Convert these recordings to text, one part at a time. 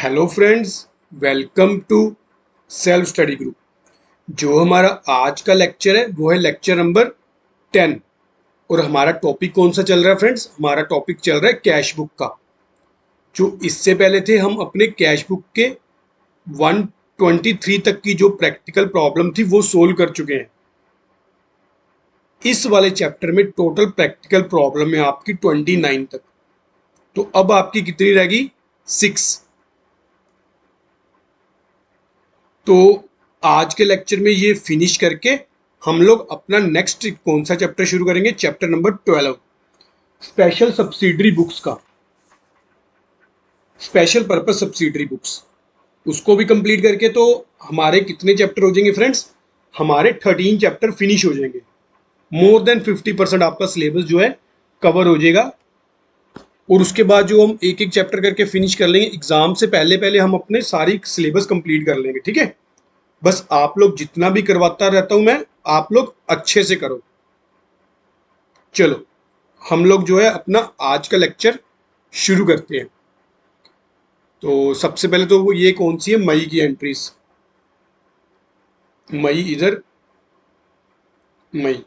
Hello friends, welcome to self study group. जो हमारा आज का लेक्चर है वो है लेक्चर नंबर 10। और हमारा टॉपिक कौन सा चल रहा है फ्रेंड्स? हमारा टॉपिक चल रहा है कैश बुक का। जो इससे पहले थे हम अपने कैश बुक के 123 तक की जो प्रैक्टिकल प्रॉब्लम थी वो सोल्व कर चुके हैं। इस वाले चैप्टर में टोटल प्रैक्टिकल प्रॉब्लम है आपकी 29 तक। तो अब आपकी कितनी रहेगी? 6। तो आज के लेक्चर में ये फिनिश करके हम लोग अपना नेक्स्ट कौन सा चैप्टर शुरू करेंगे? Chapter number 12, special subsidiary books का, स्पेशल पर्पस सब्सिडरी बुक्स। उसको भी कंप्लीट करके तो हमारे कितने चैप्टर हो जाएंगे फ्रेंड्स? हमारे 13 चैप्टर फिनिश हो जाएंगे। मोर देन 50% आपका सिलेबस जो है कवर हो जाएगा। और उसके बाद जो हम एक एक चैप्टर करके फिनिश कर लेंगे, एग्जाम से पहले पहले हम अपने सारी सिलेबस कंप्लीट कर लेंगे। ठीक है, बस आप लोग जितना भी करवाता रहता हूं मैं, आप लोग अच्छे से करो। चलो हम लोग जो है अपना आज का लेक्चर शुरू करते हैं। तो सबसे पहले तो वो ये कौन सी है? मई की एंट्रीज। मई इधर, मई।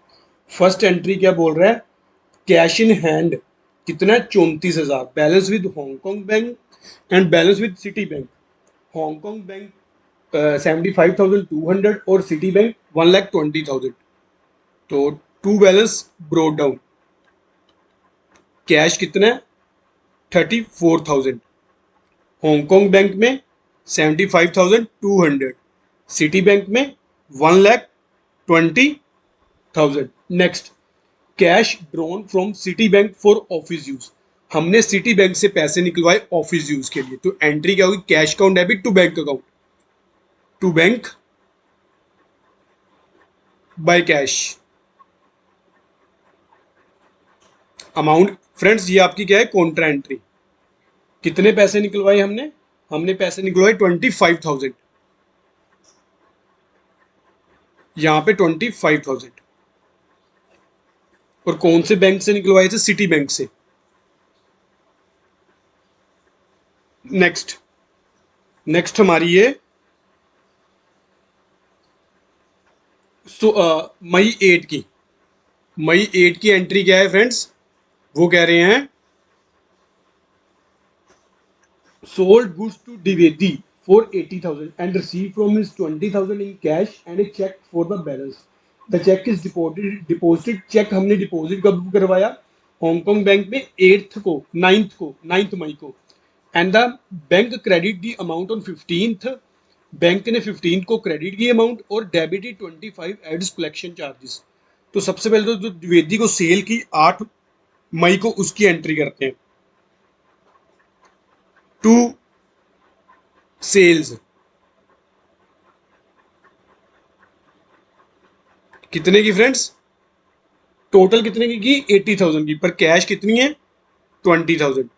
फर्स्ट एंट्री क्या बोल रहा है? कैश इन हैंड कितना है? 34,000। Balance with Hong Kong bank and balance with City Bank. Hong Kong bank 75,200 और सिटी बैंक 1,20,000। तो to balance brought down. Cash कितना है? 34,000। हांगकांग बैंक में 75,200। सिटी बैंक में 1,20,000। Next, cash drawn from city Bank for office use. हमने city bank से पैसे निकलवाए ऑफिस यूज के लिए। तो एंट्री क्या होगी? Cash account debit to bank account, to bank by cash. Amount friends ये आपकी क्या है? Contra entry. कितने पैसे निकलवाए हमने? हमने पैसे निकलवाए 25,000। यहाँ पे 25,000। और कौन से बैंक से निकलवाए थे? सिटी बैंक से। नेक्स्ट, नेक्स्ट हमारी ये मई 8 की। मई 8 की एंट्री क्या है फ्रेंड्स? वो कह रहे हैं sold goods to Dwivedi for 80,000 and receive from his 20,000 in cash and a cheque for the balance. The cheque is deposited. Cheque हमने डिपॉजिट कब करवाया? हांगकांग बैंक में 8th को, 9th मई को। And the bank credit the amount on 15th। Bank ने 15 को credit की amount और डेबिटेड 25 एड्स कलेक्शन चार्जेस। तो सबसे पहले तो जो द्विवेदी को सेल की 8 मई को, उसकी एंट्री करते हैं। टू सेल्स कितने की फ्रेंड्स? टोटल कितने की? 80,000 की। पर कैश कितनी है? 20,000।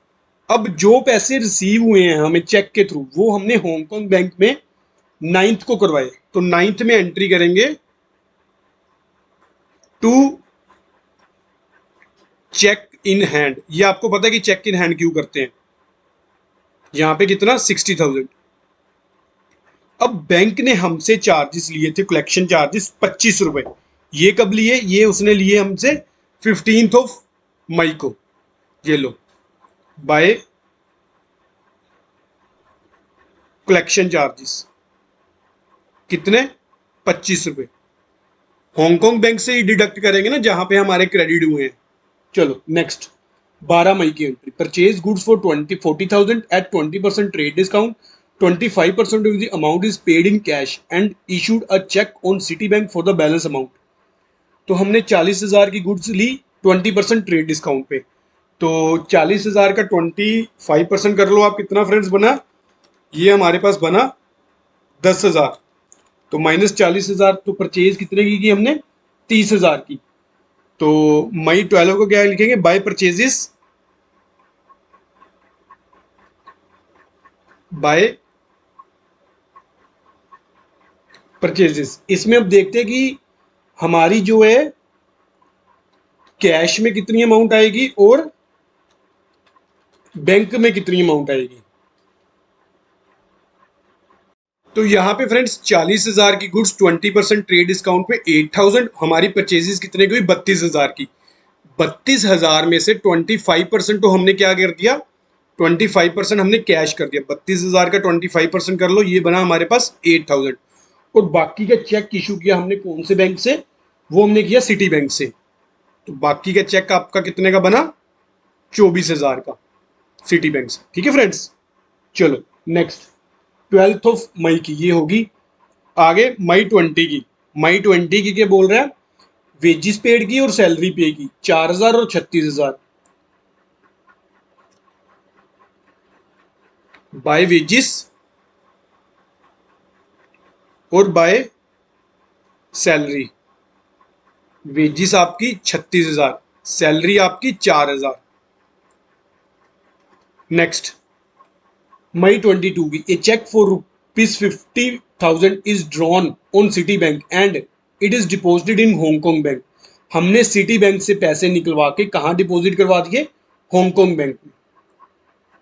अब जो पैसे रिसीव हुए हैं हमें चेक के थ्रू, वो हमने हांगकांग बैंक में 9th को करवाए। तो 9th में एंट्री करेंगे टू चेक इन हैंड। ये आपको पता है कि चेक इन हैंड क्यों करते हैं? यहां पे कितना? 60,000। अब बैंक ने हमसे चार्जेस लिए थे, कलेक्शन चार्जेस 25 रुपए। ये कब लिए? ये उसने लिए हमसे 15th मई को। ये लो, बाय कलेक्शन चार्जेस कितने? 25 रुपए। हांगकांग बैंक से ही डिडक्ट करेंगे ना जहां पे हमारे क्रेडिट हुए हैं। चलो नेक्स्ट, 12 मई की entry. Purchase goods for 40,000 at 20% trade discount. 25% off the amount is paid in cash and issued a cheque on city Bank for the balance amount. तो हमने 40,000 की गुड्स ली 20% ट्रेड डिस्काउंट पे। तो 40,000 का 25% कर लो आप, कितना फ्रेंड्स बना? ये हमारे पास बना 10,000। तो माइनस 40,000, तो परचेज कितने की हमने? 30,000 की। तो मई 12 को क्या लिखेंगे? By purchases, by purchases. इसमें अब देखते हैं कि हमारी जो है कैश में कितनी अमाउंट आएगी और बैंक में कितनी अमाउंट आएगी। तो यहाँ पे फ्रेंड्स 40,000 की गुड्स 20% ट्रेड डिस्काउंट पे 8,000, हमारी परचेजेस कितने की हुई 32,000 की। 32,000 में से 25% तो हमने क्या कर दिया, 25% हमने कैश कर दिया। 32,000 का 25% कर लो, ये बना हमारे पास 8,000। और बाकी का चेक इशू किया हमने कौन से बैंक से, वो हमने किया सिटी बैंक से। तो बाकी का चेक आपका कितने का बना, 24,000 का सिटी बैंक से। ठीक है फ्रेंड्स, चलो नेक्स्ट 12th ऑफ मई की ये होगी। आगे मई 20 की, मई 20 की क्या बोल रहा है, वेजिस पेड की और सैलरी पे की 4,000 और 36,000। बाय वेजिस और बाय सैलरी। वेजिस आपकी 36,000, सैलरी आपकी 4,000। नेक्स्ट मई 22 की, a cheque for ₹50,000 is drawn on city bank and it is deposited in Hong Kong bank. हमने सिटी बैंक से पैसे निकलवा के कहाँ डिपॉजिट करवा दिए, हांगकांग बैंक में।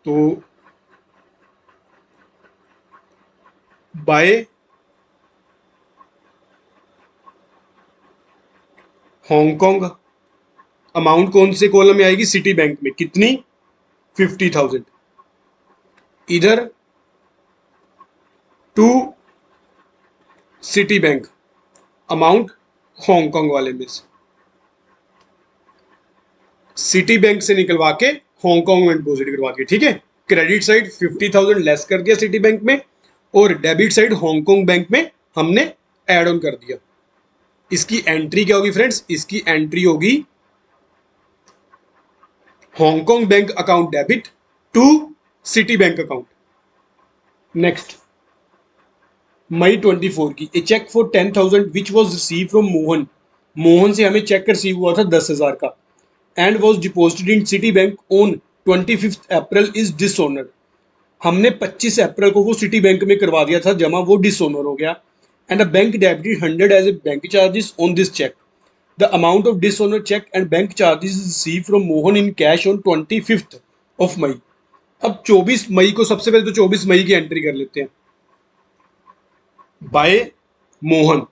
तो बाय हांगकांग अमाउंट कौन से कॉलम में आएगी, सिटी बैंक में, कितनी 50,000। इधर to city Bank amount Hong Kong वाले में से, सिटी बैंक से निकलवा के हांगकांग में डिपॉजिट करवा के। ठीक है, क्रेडिट साइड 50,000 लेस कर दिया सिटी बैंक में और डेबिट साइड हांगकांग बैंक में हमने ऐड ऑन कर दिया। इसकी एंट्री क्या होगी फ्रेंड्स, इसकी एंट्री होगी Hong Kong bank account debit to city bank account. Next मई 24 की, a cheque for 10,000 which was receive from Mohan. Mohan से हमें चेक रिसीव हुआ था 10,000 का and was deposited in city bank on 25 अप्रैल इज डिसऑनर्ड। हमने 25 अप्रैल को वो सिटी बैंक में करवा दिया था जमा, वो डिसऑनर हो गया and a bank debited 100 as a bank charges on this cheque. The amount of dishonour cheque and bank charges receive from Mohan in cash on 25 of May. अब 24 मई को, सबसे पहले तो 24 मई की एंट्री कर लेते हैं। बाय मोहन,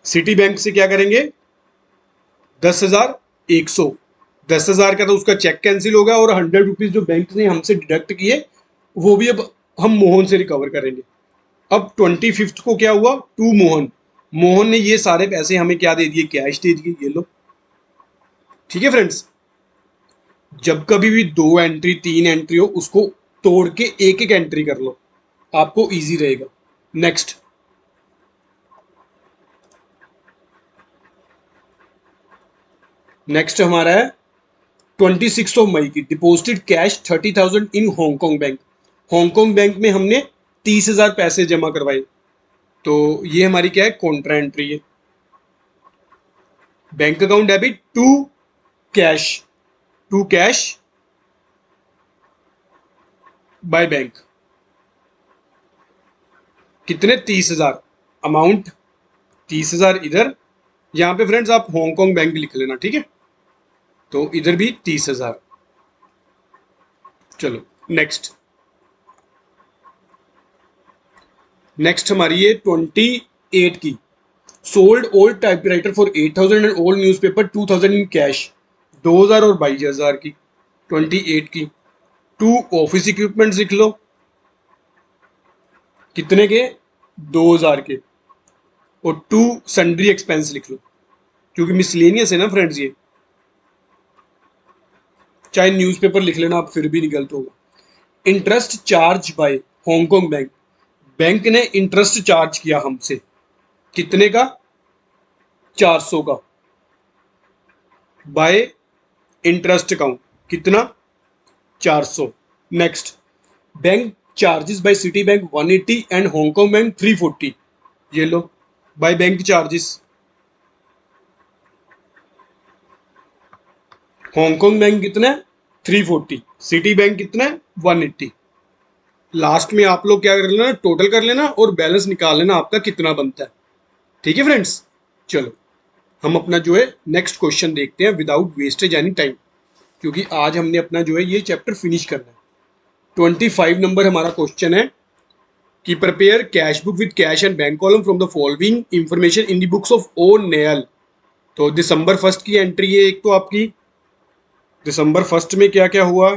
सिटी बैंक से क्या करेंगे 10,100, 10,000 का तो उसका चेक कैंसिल होगा और 100 रुपीज जो बैंक ने हमसे डिडक्ट किए वो भी अब हम मोहन से रिकवर करेंगे। अब 25 को क्या हुआ, टू मोहन, मोहन ने ये सारे पैसे हमें क्या दे दिए, कैश दे दिए, ये लो। ठीक है फ्रेंड्स, जब कभी भी 2 एंट्री 3 एंट्री हो उसको तोड़ के एक एक एंट्री कर लो, आपको इजी रहेगा। नेक्स्ट नेक्स्ट हमारा है 26 ऑफ मई की, डिपॉजिटेड कैश 30,000 इन हांगकांग बैंक। हांगकांग बैंक में हमने 30,000 पैसे जमा करवाए। तो ये हमारी क्या है, कॉन्ट्रा एंट्री है। Bank account debit cash to cash by bank, कितने 30,000, अमाउंट 30,000 इधर। यहां पे फ्रेंड्स आप हांगकांग बैंक लिख लेना, ठीक है, तो इधर भी 30,000। चलो नेक्स्ट नेक्स्ट हमारी ये 28 की, sold old typewriter for 8,000 and old newspaper 2,000 in cash, 2,000 और 22,000 की 28 की। टू ऑफिस इक्विपमेंट्स लिख लो, कितने के 2,000 के। और टू सन्ड्री एक्सपेंस लिख लो, क्योंकि मिसलेनियस है ना फ्रेंड्स ये, चाहे न्यूज़पेपर लिख लेना आप फिर भी नहीं गलत होगा। Interest charge bye Hong Kong bank, bank ने इंटरेस्ट चार्ज किया हमसे, कितने का 400 का, बाय इंटरेस्ट अकाउंट कितना 400। Next bank charges by city bank 180 and Hong Kong bank 340, ये लो by bank charges. Hong Kong bank कितना है 340, सिटी बैंक कितना है 180। लास्ट में आप लोग क्या कर लेना, टोटल कर लेना और बैलेंस निकाल लेना आपका कितना बनता है। ठीक है फ्रेंड्स, चलो हम अपना जो है नेक्स्ट क्वेश्चन देखते हैं विदाउट वेस्टेज एनी टाइम, क्योंकि आज हमने अपना जो है ये चैप्टर फिनिश करना है। 25 नंबर हमारा क्वेश्चन है, कि prepare cash book with cash and bank column from the following information in the books of O'Neil. तो दिसंबर फर्स्ट की एंट्री है एक तो आपकी, दिसंबर फर्स्ट में क्या क्या हुआ,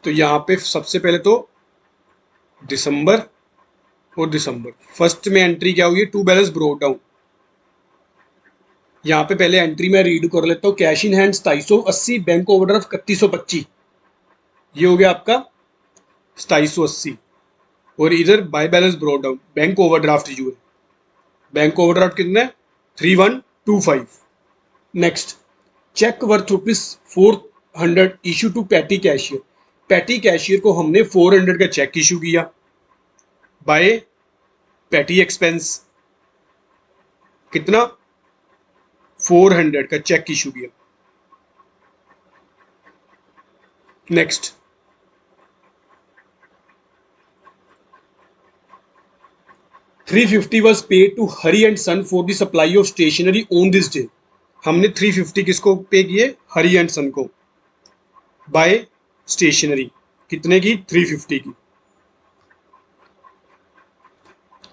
तो यहाँ पे सबसे पहले तो दिसंबर और दिसंबर फर्स्ट में एंट्री क्या हुई है, टू बैलेंस ब्रोट डाउन। यहाँ पे पहले एंट्री में रीड कर लेता हूँ, cash in hand 2780, bank overdraft 3125, ये हो गया आपका 2780। और इधर by balance brought down, bank overdraft जो है, बैंक ओवरड्राफ्ट कितना है 3125। Next, cheque worth ₹400 issue to petty cashier. Petty cashier को हमने 400 का चेक इशू किया बाय पैटी एक्सपेंस, कितना 400 का चेक इशू किया। Next, $350 was paid to Hari and son for the supply of stationery on this day. हमने 350 किसको पे किए, हरी एंड सन को, बाय स्टेशनरी, कितने की 350 की।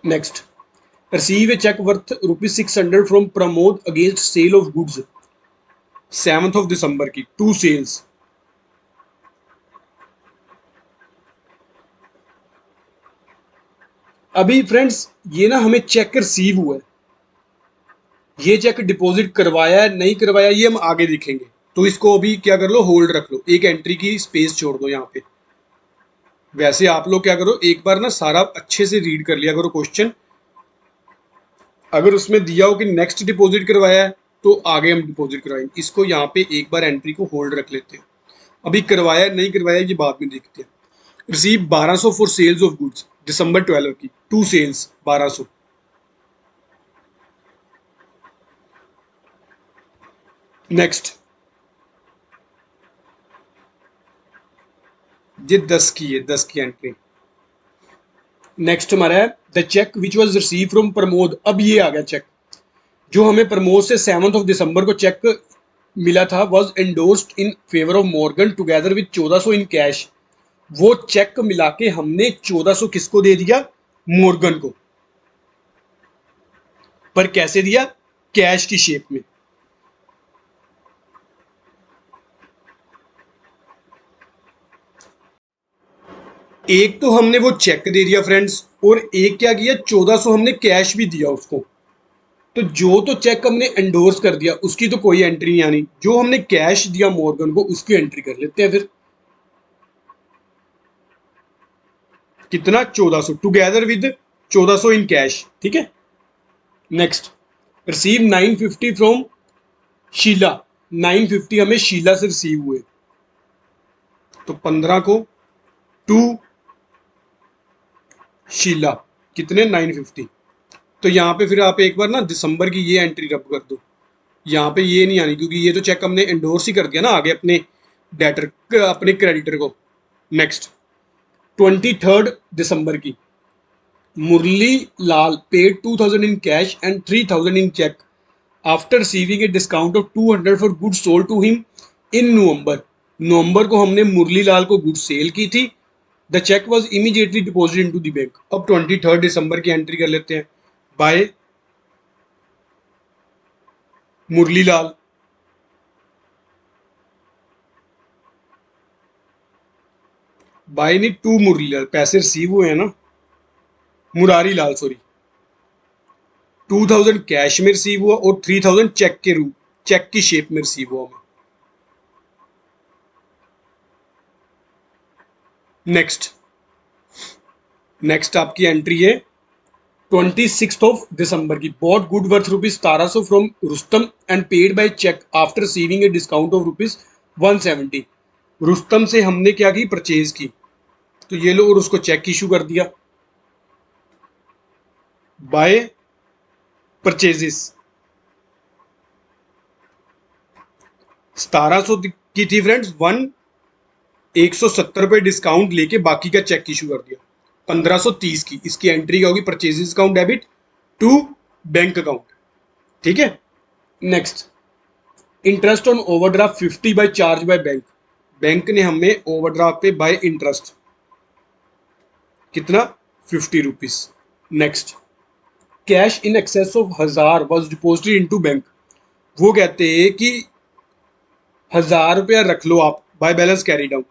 Next, receive a cheque worth ₹600 from Pramod against sale of goods 7th of दिसंबर की, टू सेल्स। अभी फ्रेंड्स ये ना हमें चेक रिसीव हुआ है, ये चेक डिपॉजिट करवाया है नहीं करवाया ये हम आगे देखेंगे, तो इसको अभी क्या कर लो, होल्ड रख लो, एक एंट्री की स्पेस छोड़ दो यहाँ पे। वैसे आप लोग क्या करो, एक बार ना सारा अच्छे से रीड कर लिया करो क्वेश्चन, अगर उसमें दिया हो कि नेक्स्ट डिपॉजिट करवाया है तो आगे हम डिपॉजिट करवाएंगे, इसको यहाँ पे एक बार एंट्री को होल्ड रख लेते हैं। अभी करवाया नहीं करवाया ये बाद में देखते हैं। Receive 1200 for sales of goods दिसंबर 12 की, टू सेल्स 1200। नेक्स्ट, ये 10 की है, 10 की एंट्री। नेक्स्ट हमारा है the cheque which was receive from Pramod. अब ये आ गया चेक जो हमें प्रमोद से 7th of दिसंबर को चेक मिला था, was endorsed in favour of Morgan together with 1400 in cash. वो चेक मिला के हमने 1400 किसको दे दिया, मॉर्गन को, पर कैसे दिया, कैश की शेप में। एक तो हमने वो चेक दे दिया फ्रेंड्स, और एक क्या किया, 1400 हमने कैश भी दिया उसको। तो जो तो चेक हमने एंडोर्स कर दिया उसकी तो कोई एंट्री नहीं आनी, जो हमने कैश दिया मॉर्गन को उसकी एंट्री कर लेते हैं फिर। कितना, 1400 टुगेदर विद 1400 इन कैश, ठीक है। Next, receive 950 from Sheila. 950 हमें शीला से रिसीव हुए, तो 15 को टू शीला, कितने 950। तो यहाँ पे फिर आप एक बार ना दिसंबर की ये एंट्री रब कर दो, यहाँ पे ये नहीं आनी क्योंकि ये तो चेक हमने एंडोर्स ही कर दिया ना आगे अपने डेटर, अपने क्रेडिटर को। नेक्स्ट, 23rd दिसंबर की, Murli Lal paid 2000 in cash and 3000 in cheque after receiving a discount of 200 for goods sold to him in नवंबर। नवंबर को हमने मुरली लाल को गुड्स सेल की थी, the cheque was immediately deposit in to the bank. अब 23rd दिसंबर की एंट्री कर लेते हैं, बाय मुरली लाल, बाय नहीं टू मुरली लाल, पैसे रिसीव हुए हैं ना, मुरारी लाल सॉरी। 2000 कैश में रिसीव हुआ और 3000 चेक के रूप, चेक की शेप में रिसीव हुआ हमें। नेक्स्ट, नेक्स्ट आपकी एंट्री है 26th of दिसंबर की, bought good worth ₹1700 from Rustam and paid by cheque after receiving a discount of ₹170। Rustam से हमने क्या की, परचेज की, तो ये लो, और उसको चेक इशू कर दिया बाय परचेजेस। 1700 की थी फ्रेंड्स, 170 डिस्काउंट लेके बाकी का चेक इशू कर दिया। 1530 की इसकी एंट्री क्या होगी, purchases account debit to bank account, ठीक है। Next, interest on overdraft 50 by charge by bank, bank ने हमें ओवरड्राफ्ट पे बाय इंटरेस्ट कितना 50 rupees. Next, cash in excess of 1000 was deposited into bank. वो कहते हैं कि 1000 रुपया रख लो आप, by balance carry down.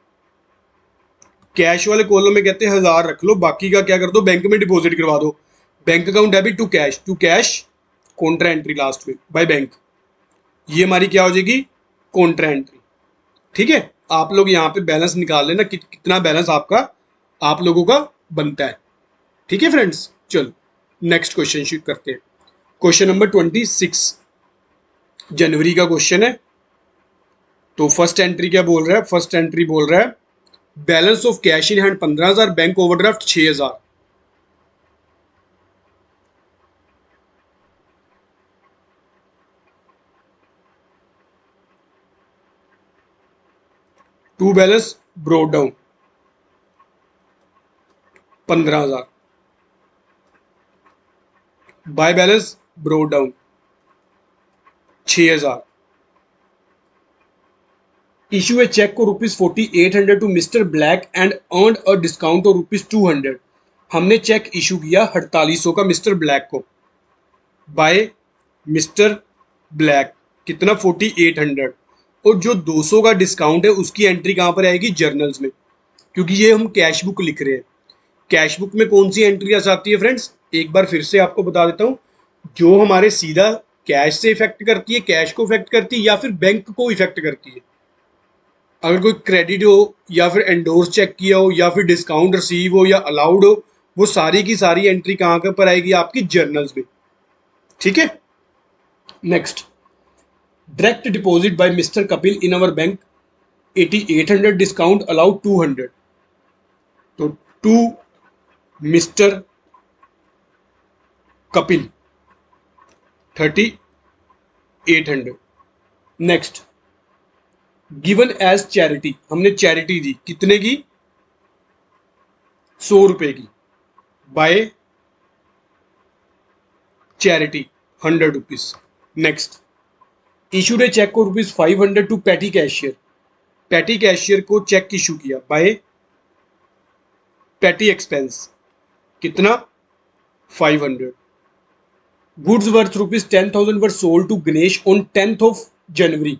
Cash वाले कॉलम में कहते हैं 1000 रख लो, बाकी का क्या कर दो, बैंक में डिपॉजिट करवा दो। Bank account debit to cash contra entry last में बाय बैंक, ये हमारी क्या हो जाएगी, कॉन्ट्रा एंट्री। ठीक है, आप लोग यहाँ पे बैलेंस निकाल लेना कितना बैलेंस आपका आप लोगों का बनता है। ठीक है फ्रेंड्स, चलो नेक्स्ट क्वेश्चन शुरू करते हैं। क्वेश्चन नंबर 26 जनवरी का क्वेश्चन है। तो फर्स्ट एंट्री क्या बोल रहा है, फर्स्ट एंट्री बोल रहा है balance of cash in hand 15,000, bank overdraft 6,000। To balance brought down 15,000, by balance brought down 6,000। Issue a cheque को ₹4800 to mister Black and earn a discount of ₹200। हमने चेक इशू किया 4800 का मिस्टर ब्लैक को, by mister Black कितना 4800, और जो 200 का discount है उसकी एंट्री कहाँ पर आएगी, जर्नल्स में, क्योंकि ये हम कैश बुक लिख रहे हैं। कैश बुक में कौन सी एंट्री आ जाती है फ्रेंड्स, एक बार फिर से आपको बता देता हूँ, जो हमारे सीधा कैश से इफेक्ट करती है, कैश को इफेक्ट करती है या फिर बैंक को इफेक्ट करती है। अगर कोई क्रेडिट हो या फिर एंडोर्स चेक किया हो या फिर डिस्काउंट रिसीव हो या अलाउड हो, वो सारी की सारी एंट्री कहाँ के पर आएगी, आपकी जर्नल्स में। ठीक है, next, direct deposit by mister Kapil in our bank 8800 discount allowed 200। तो to mister Kapil 3800। Next, given as charity, हमने चैरिटी दी कितने की, 100 रुपए की, by charity 100 rupees. Next, issued a cheque को ₹500 to petty cashier, petty cashier को चेक इशू किया, बाय पैटी एक्सपेंस कितना 500। Goods worth ₹10,000 were sold to Ganesh on 10th of January.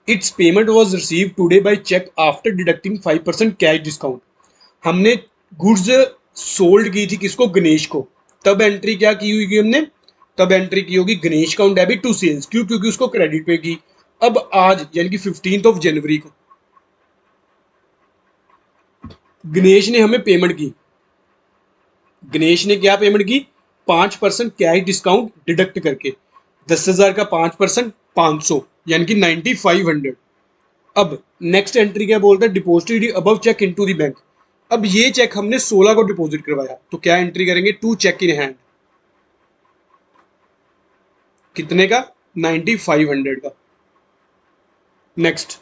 Its payment was received today by check after deducting 5% cash discount. हमने goods sold की थी किसको, गणेश को, तब entry क्या की हुई हमने, तब एंट्री की होगी गणेश का ऑन डेबिट टू सेल्स, क्यों, क्योंकि उसको क्रेडिट पे की। अब आज यानी कि 15th of January को गणेश ने हमें पेमेंट की, गणेश ने क्या पेमेंट की, 5% कैश डिस्काउंट डिडक्ट करके, 10,000 का 5% 500 यानी कि 9,500। अब नेक्स्ट एंट्री क्या बोलता है, deposited above cheque into the bank. अब ये चेक हमने 16 को डिपॉजिट करवाया, तो क्या एंट्री करेंगे, टू चेक इन हैंड कितने का, 9,500 का। Next,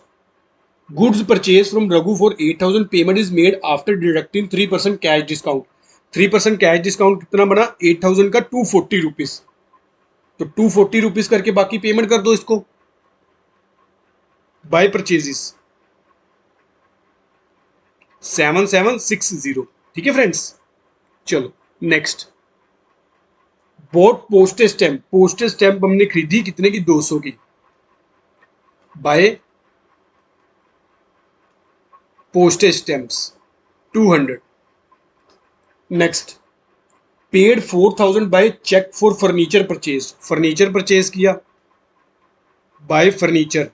goods purchase from Raghu for 8,000, payment is made after deducting 3% cash discount. 3% cash discount कितना बना, 8,000 का 240 रुपीज, तो 240 रुपीज करके बाकी पेमेंट कर दो इसको, बाय परचेजेस 7760। ठीक है फ्रेंड्स, चलो next, bought postage stamp, postage stamp हमने खरीदी कितने की, 200 की, by postage stamps 200। Next, paid 4,000 by cheque for furniture purchase, furniture purchase किया, by furniture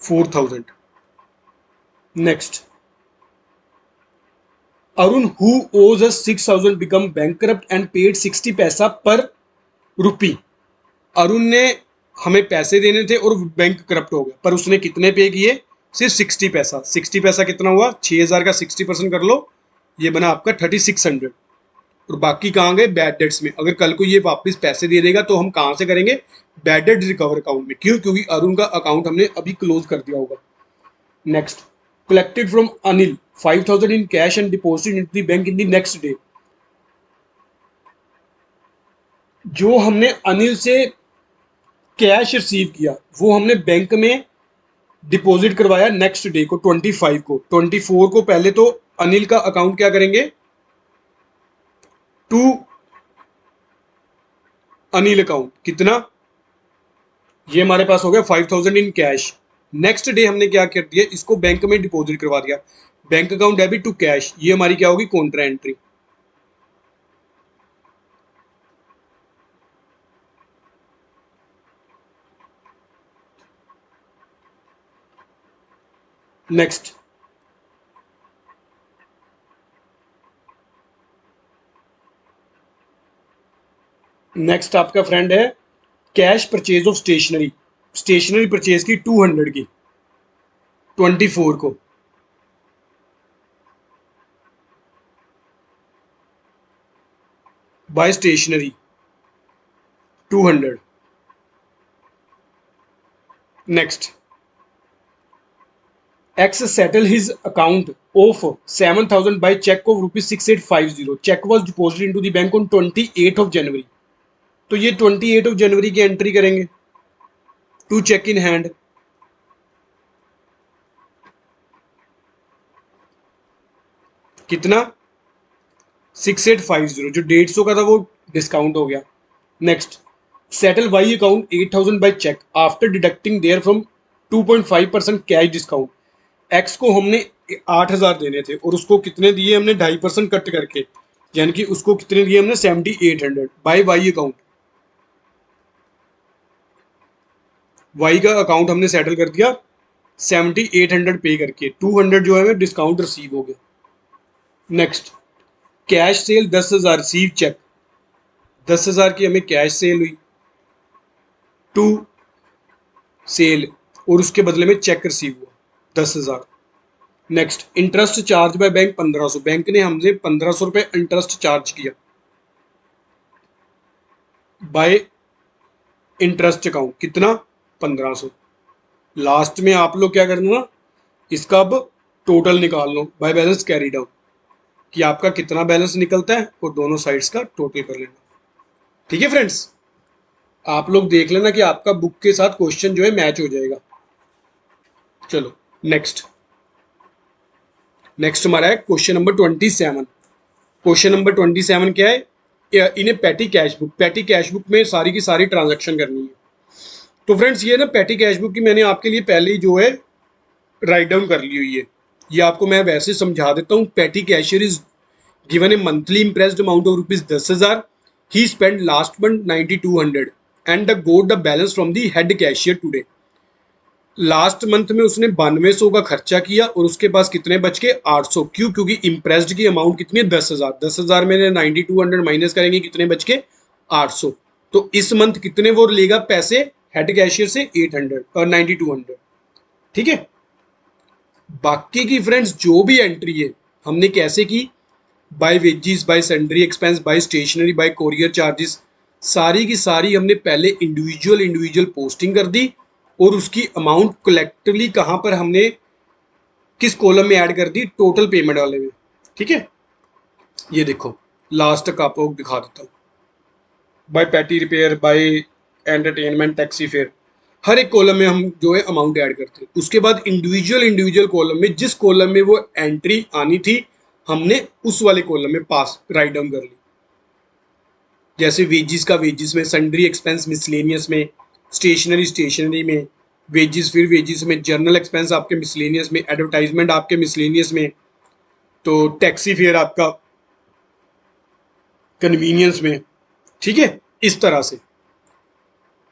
4,000। Next, Arun who owes us 6,000 become bankrupt and paid 60 पैसा पर रुपी। अरुण ने हमें पैसे देने थे और बैंक करप्ट हो गया, पर उसने कितने पे किए, सिर्फ 60 पैसा। 60 पैसा कितना हुआ, 6,000 का 60% कर लो, ये बना आपका 3,600। और बाकी कहाँ गए, बैड डेट्स में। अगर कल को ये वापस पैसे दे देगा तो हम कहाँ से करेंगे, बैड डेट रिकवर अकाउंट में, क्यों, क्योंकि अरुण का अकाउंट हमने अभी क्लोज कर दिया होगा। Next, collected from Anil 5,000 in cash and deposited into the bank in the next day। जो हमने अनिल से कैश रिसीव किया वो हमने बैंक में डिपॉजिट करवाया नेक्स्ट डे को 25 को, 24 को पहले तो अनिल का अकाउंट क्या करेंगे, टू अनिल अकाउंट, कितना, ये हमारे पास हो गया 5000 इन कैश। नेक्स्ट डे हमने क्या कर दिया, इसको बैंक में डिपॉजिट करवा दिया, bank account debit to cash, ये हमारी क्या होगी, कॉन्ट्रा एंट्री। नेक्स्ट नेक्स्ट आपका फ्रेंड है cash purchase of stationery, stationery purchase की 200 की 24 को, by stationery 200। Next X settle his account of 7000 by cheque of ₹6850, cheque was deposit in to the bank on 28 of जनवरी, तो ये 28 of जनवरी की entry करेंगे टू चेक इन हैंड, कितना 6850, जो 150 का था वो डिस्काउंट हो गया। Next settle Y account 8000 by cheque after deducting there from 2.5% cash discount, X को हमने 8000 देने थे और उसको कितने दिए हमने, 2.5% कट करके, यानी कि उसको कितने दिए हमने 7800 बाय वाई अकाउंट, वाई का अकाउंट हमने सेटल कर दिया 7800 पे करके, 200 जो है डिस्काउंट रिसीव हो गया। Next cash sale 10,000 receive cheque, 10,000 की हमें कैश सेल हुई टू सेल और उसके बदले में चेक रिसीव हुआ 10,000। Next interest charge by bank 1500, बैंक ने हमसे 1500 रुपये इंटरेस्ट चार्ज किया बाय इंटरेस्ट अकाउंट, कितना 1500। लास्ट में आप लोग क्या करना ना, इसका अब टोटल निकाल लो बाय बैलेंस कैरी डाउन, कि आपका कितना बैलेंस निकलता है और दोनों साइड्स का टोटल कर लेना। ठीक है फ्रेंड्स, आप लोग देख लेना कि आपका बुक के साथ क्वेश्चन जो है मैच हो जाएगा। चलो नेक्स्ट हमारा है क्वेश्चन नंबर 27। क्वेश्चन नंबर 27 क्या है, इन्हें petty cash book, petty cash book में सारी की सारी ट्रांजैक्शन करनी है। तो फ्रेंड्स ये ना पैटी कैश बुक की मैंने आपके लिए पहले ही जो है राइट डाउन कर ली हुई है, ये आपको मैं वैसे समझा देता हूँ। Petty cashier is given a monthly impressed amount of ₹10,000, he spend last month 9200 and the got the balance from the head cashier today. Last month में उसने 9200 का खर्चा किया और उसके पास कितने बच के 800, क्योंकि इम्प्रेस्ड की अमाउंट कितनी है 10,000, 10,000 में 9200 माइनस करेंगे, कितने बच के 800। तो इस मंथ कितने वो लेगा पैसे हेड कैशियर से 800 और 9200। ठीक है, बाकी की फ्रेंड्स जो भी एंट्री है हमने कैसे की, by wages, by sundry expense, by stationery, by courier charges, सारी की सारी हमने पहले इंडिविजुअल पोस्टिंग कर दी और उसकी अमाउंट कलेक्टिवली कहाँ पर हमने किस कॉलम में ऐड कर दी, टोटल पेमेंट वाले में। ठीक है, ये देखो लास्ट तक आप लोग दिखा देता हूँ, by petty repair, by entertainment, taxi fare, हर एक कॉलम में हम जो है अमाउंट ऐड करते हैं। उसके बाद इंडिविजुअल कॉलम में जिस कॉलम में वो एंट्री आनी थी हमने उस वाले कॉलम में पास राइट डाउन कर ली। जैसे वेजिस का वेजिस में, सन्ड्री एक्सपेंस मिसलेनियस में, स्टेशनरी में, वेजिस फिर वेजिस में, जर्नल एक्सपेंस आपके मिसलेनियस में, एडवर्टाइजमेंट आपके मिसलेनियस में, तो टैक्सी फेयर आपका कन्वीनियंस में। ठीक है, इस तरह से।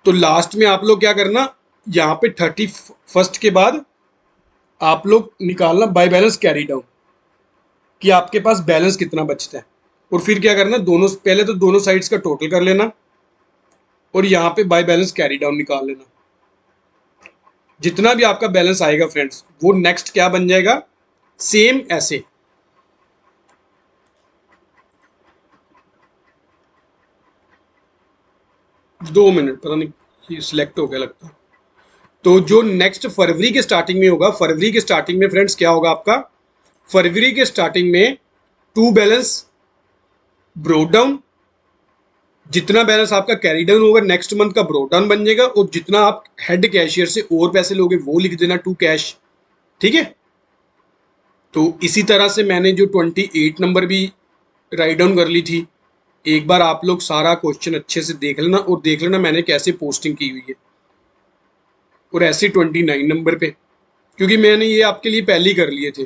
तो लास्ट में आप लोग क्या करना, यहाँ पे 31 के बाद आप लोग निकालना बाय बैलेंस कैरी डाउन, कि आपके पास बैलेंस कितना बचता है, और फिर क्या करना, दोनों पहले तो दोनों साइड्स का टोटल कर लेना और यहाँ पे बाय बैलेंस कैरी डाउन निकाल लेना। जितना भी आपका बैलेंस आएगा फ्रेंड्स वो नेक्स्ट क्या बन जाएगा, सेम ऐसे। दो मिनट, पता नहीं ये सिलेक्ट हो गया लगता है। तो जो नेक्स्ट फरवरी के स्टार्टिंग में होगा, फरवरी के स्टार्टिंग में फ्रेंड्स क्या होगा आपका, फरवरी के स्टार्टिंग में टू बैलेंस ब्रोट डाउन जितना बैलेंस आपका कैरी डाउन होगा नेक्स्ट मंथ का ब्रो डाउन बन जाएगा, और जितना आप हेड कैशियर से और पैसे लोगे वो लिख देना टू कैश। ठीक है, तो इसी तरह से मैंने जो 28 नंबर भी राइट डाउन कर ली थी। एक बार आप लोग सारा क्वेश्चन अच्छे से देख लेना और देख लेना मैंने कैसे पोस्टिंग की हुई है। और ऐसे 29 नंबर पे, क्योंकि मैंने ये आपके लिए पहले ही कर लिए थे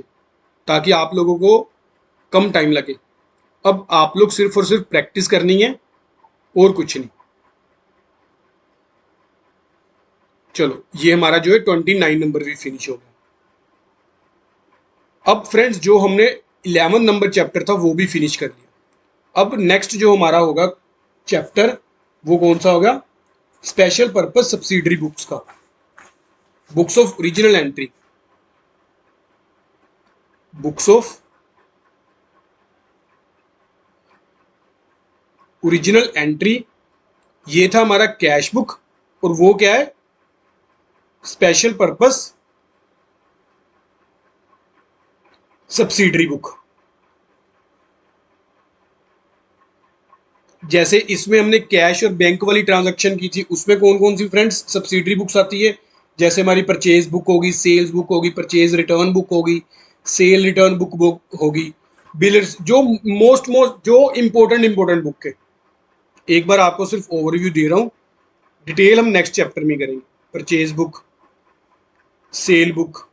ताकि आप लोगों को कम टाइम लगे। अब आप लोग सिर्फ और सिर्फ प्रैक्टिस करनी है और कुछ नहीं। चलो ये हमारा जो है 29 नंबर भी फिनिश हो गया। अब फ्रेंड्स जो हमने 11 नंबर चैप्टर था वो भी फिनिश कर लिया। अब नेक्स्ट जो हमारा होगा चैप्टर वो कौन सा होगा? स्पेशल पर्पस सब्सिडरी बुक्स का, books of original entry. Books of original entry, ये था हमारा कैश बुक, और वो क्या है? Special purpose subsidiary book. जैसे इसमें हमने कैश और बैंक वाली ट्रांजैक्शन की थी, उसमें कौन कौन सी फ्रेंड्स सब्सिडरी बुक्स आती है? जैसे हमारी परचेज बुक होगी, सेल्स बुक होगी, परचेज रिटर्न बुक होगी, सेल रिटर्न बुक होगी, बिलर्स, जो मोस्ट जो इंपॉर्टेंट बुक है। एक बार आपको सिर्फ ओवरव्यू दे रहा हूँ, डिटेल हम नेक्स्ट चैप्टर में करेंगे। परचेज बुक, सेल बुक,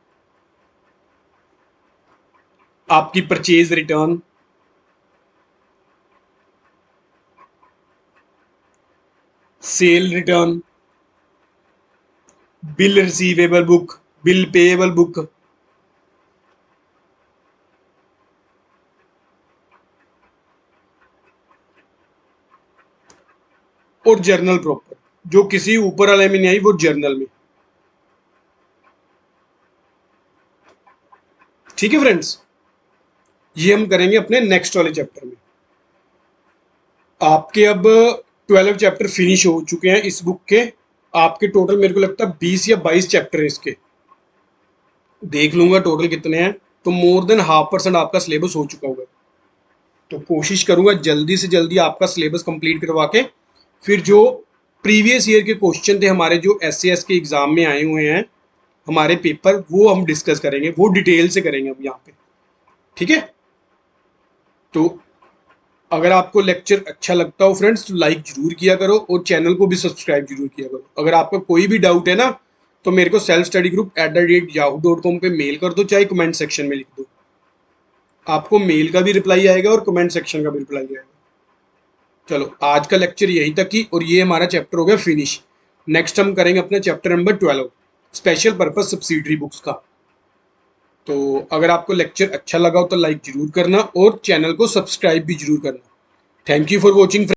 आपकी purchase return, cell return, bill receivable book, bill payable book, और जर्नल प्रॉपर, जो किसी ऊपर वाले में नहीं आई वो जर्नल में। ठीक है फ्रेंड्स, ये हम करेंगे अपने नेक्स्ट वाले चैप्टर में। आपके अब 12 चैप्टर फिनिश हो चुके हैं इस बुक के। आपके टोटल मेरे को लगता है 20 या 22 चैप्टर है इसके, देख लूंगा टोटल कितने हैं। तो मोर देन ½ % आपका सिलेबस हो चुका होगा। तो कोशिश करूंगा जल्दी से जल्दी आपका सिलेबस कंप्लीट करवा के फिर जो प्रीवियस ईयर के क्वेश्चन थे हमारे जो SAS के एग्जाम में आए हुए हैं हमारे पेपर, वो हम डिस्कस करेंगे, वो डिटेल से करेंगे अब यहाँ पे। ठीक है, तो अगर आपको लेक्चर अच्छा लगता हो फ्रेंड्स तो लाइक जरूर किया करो और चैनल को भी सब्सक्राइब जरूर किया करो। अगर आपका कोई भी डाउट है ना तो मेरे को selfstudy@yahoo.com पे मेल कर दो, चाहे कमेंट सेक्शन में लिख दो। आपको मेल का भी रिप्लाई आएगा और कमेंट सेक्शन का भी रिप्लाई आएगा। चलो आज का लेक्चर यहीं तक ही, और ये हमारा चैप्टर हो गया फिनिश। नेक्स्ट हम करेंगे अपना chapter number 12 special purpose subsidiary books का। तो अगर आपको लेक्चर अच्छा लगा हो तो लाइक जरूर करना और चैनल को सब्सक्राइब भी जरूर करना। Thank you for watching.